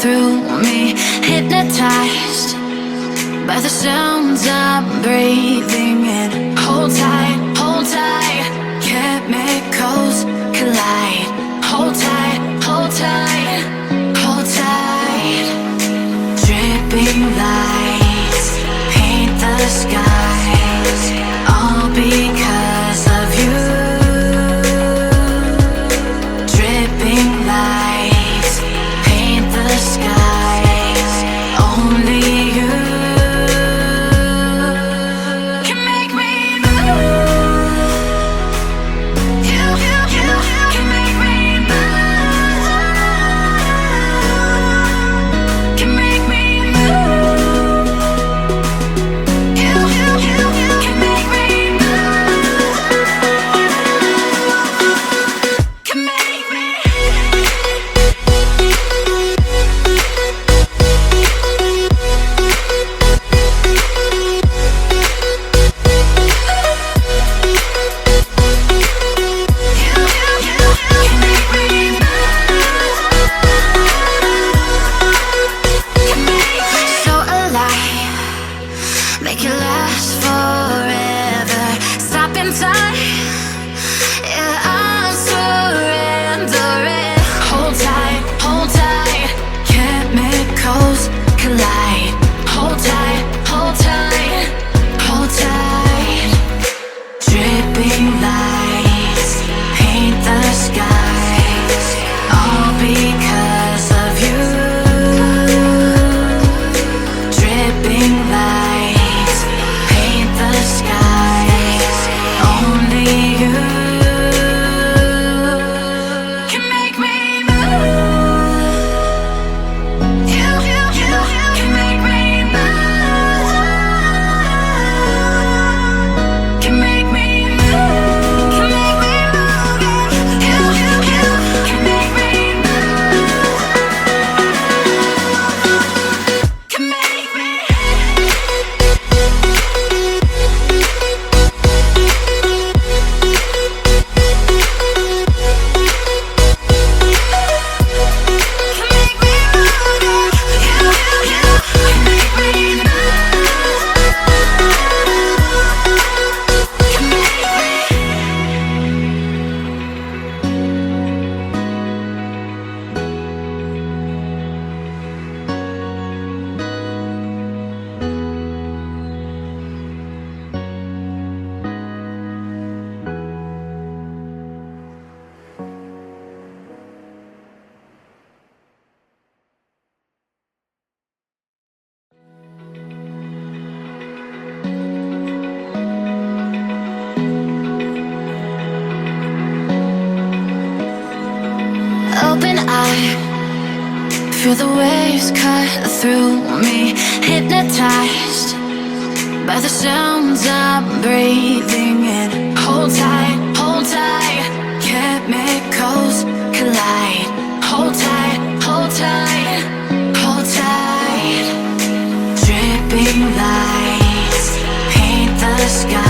through me, hypnotized by the sounds I'm breathing in. Hold tight, chemicals collide. Hold tight, hold tight, hold tight. Dripping lights paint the skies, all because of you. Dripping lights paint the skies, only you can make me move. You can make me move. Can make me move. You can make me move. Can make me. So alive, make it last forever. Stop in time, yeah, I'm surrendering. Hold tight, chemicals collide. Hold tight, hold tight, hold tight. Dripping lights paint the skies, all because of you. Dripping lights paint the skies, only you can make me move. You can make me move. Can make me move. Can make me move. You can make me move. Can make me. Open eye, feel the waves cut through me, hypnotized by the sounds I'm breathing in. Hold tight, chemicals collide. Hold tight, hold tight. Dripping lights paint the sky.